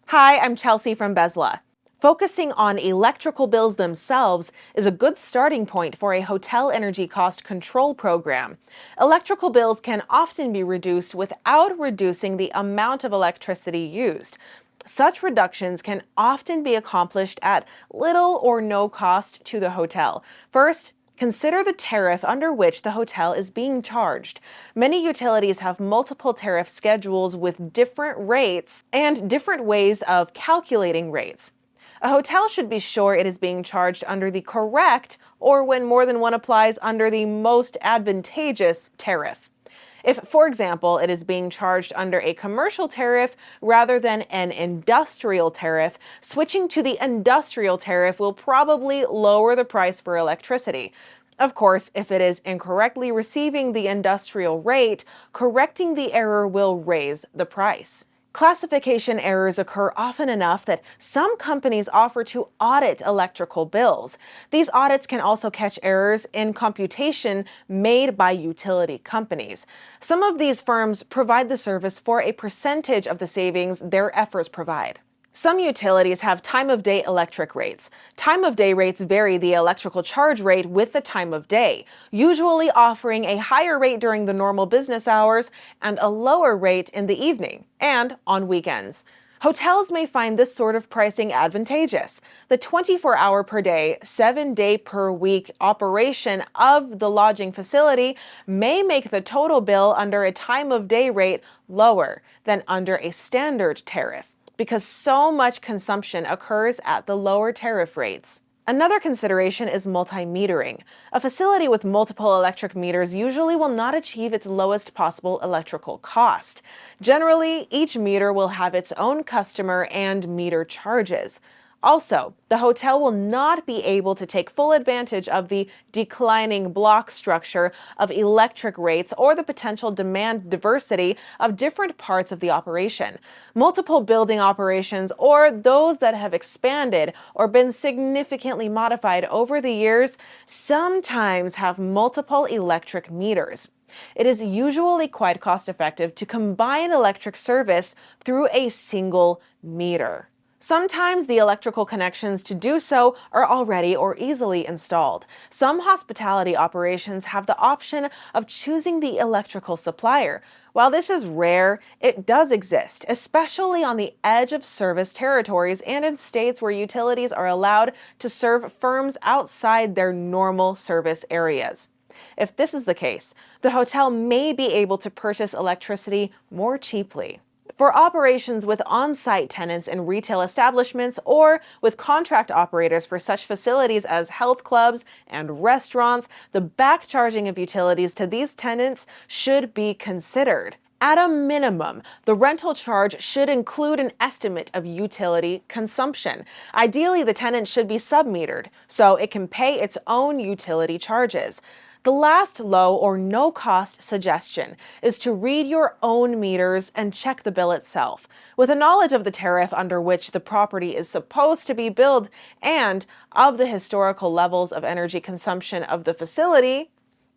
Hi, I'm Chelsea from Bezla. Focusing on electrical bills themselves is a good starting point for a hotel energy cost control program. Electrical bills can often be reduced without reducing the amount of electricity used. Such reductions can often be accomplished at little or no cost to the hotel. First, consider the tariff under which the hotel is being charged. Many utilities have multiple tariff schedules with different rates and different ways of calculating rates. A hotel should be sure it is being charged under the correct, or when more than one applies, under the most advantageous tariff. If, for example, it is being charged under a commercial tariff rather than an industrial tariff, switching to the industrial tariff will probably lower the price for electricity. Of course, if it is incorrectly receiving the industrial rate, correcting the error will raise the price. Classification errors occur often enough that some companies offer to audit electrical bills. These audits can also catch errors in computation made by utility companies. Some of these firms provide the service for a percentage of the savings their efforts provide. Some utilities have time-of-day electric rates. Time-of-day rates vary the electrical charge rate with the time of day, usually offering a higher rate during the normal business hours and a lower rate in the evening and on weekends. Hotels may find this sort of pricing advantageous. The 24-hour per day, 7-day per week operation of the lodging facility may make the total bill under a time-of-day rate lower than under a standard tariff, because so much consumption occurs at the lower tariff rates. Another consideration is multi-metering. A facility with multiple electric meters usually will not achieve its lowest possible electrical cost. Generally, each meter will have its own customer and meter charges. Also, the hotel will not be able to take full advantage of the declining block structure of electric rates or the potential demand diversity of different parts of the operation. Multiple building operations, or those that have expanded or been significantly modified over the years, sometimes have multiple electric meters. It is usually quite cost-effective to combine electric service through a single meter. Sometimes the electrical connections to do so are already or easily installed. Some hospitality operations have the option of choosing the electrical supplier. While this is rare, it does exist, especially on the edge of service territories and in states where utilities are allowed to serve firms outside their normal service areas. If this is the case, the hotel may be able to purchase electricity more cheaply. For operations with on-site tenants in retail establishments or with contract operators for such facilities as health clubs and restaurants, the back-charging of utilities to these tenants should be considered. At a minimum, the rental charge should include an estimate of utility consumption. Ideally, the tenant should be sub-metered, so it can pay its own utility charges. The last low or no cost suggestion is to read your own meters and check the bill itself. With a knowledge of the tariff under which the property is supposed to be billed and of the historical levels of energy consumption of the facility,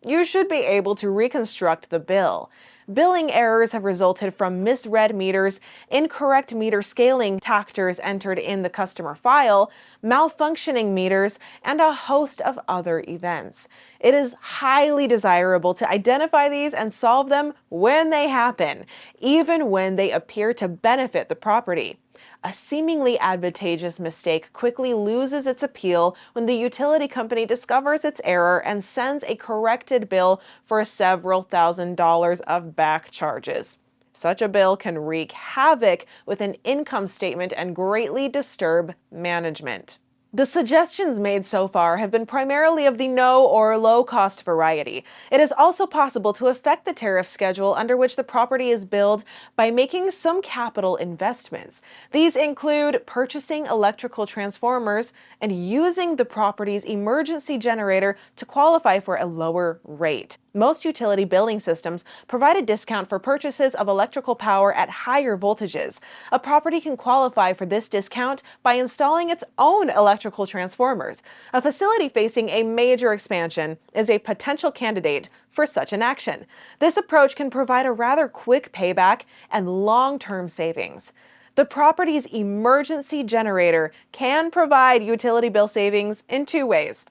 you should be able to reconstruct the bill. Billing errors have resulted from misread meters, incorrect meter scaling tactors entered in the customer file, malfunctioning meters, and a host of other events. It is highly desirable to identify these and solve them when they happen, even when they appear to benefit the property. A seemingly advantageous mistake quickly loses its appeal when the utility company discovers its error and sends a corrected bill for several $1,000s of back charges. Such a bill can wreak havoc with an income statement and greatly disturb management. The suggestions made so far have been primarily of the no or low cost variety. It is also possible to affect the tariff schedule under which the property is billed by making some capital investments. These include purchasing electrical transformers and using the property's emergency generator to qualify for a lower rate. Most utility billing systems provide a discount for purchases of electrical power at higher voltages. A property can qualify for this discount by installing its own electrical transformers. A facility facing a major expansion is a potential candidate for such an action. This approach can provide a rather quick payback and long-term savings. The property's emergency generator can provide utility bill savings in two ways.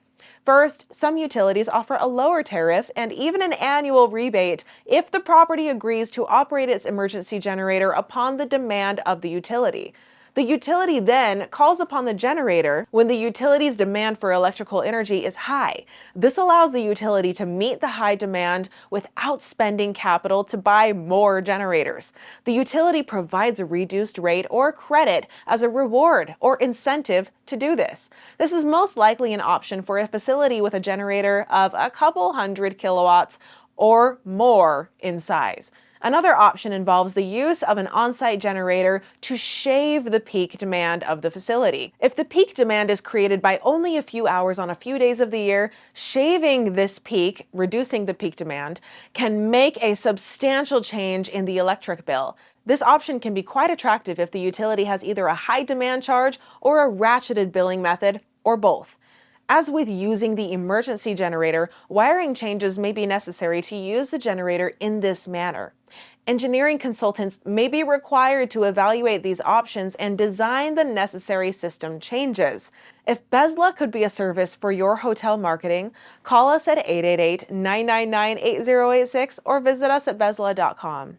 First, some utilities offer a lower tariff and even an annual rebate if the property agrees to operate its emergency generator upon the demand of the utility. The utility then calls upon the generator when the utility's demand for electrical energy is high. This allows the utility to meet the high demand without spending capital to buy more generators. The utility provides a reduced rate or credit as a reward or incentive to do this. This is most likely an option for a facility with a generator of a couple hundred kilowatts or more in size. Another option involves the use of an on-site generator to shave the peak demand of the facility. If the peak demand is created by only a few hours on a few days of the year, shaving this peak, reducing the peak demand, can make a substantial change in the electric bill. This option can be quite attractive if the utility has either a high demand charge or a ratcheted billing method, or both. As with using the emergency generator, wiring changes may be necessary to use the generator in this manner. Engineering consultants may be required to evaluate these options and design the necessary system changes. If Bezla could be a service for your hotel marketing, call us at 888-999-8086 or visit us at bezla.com.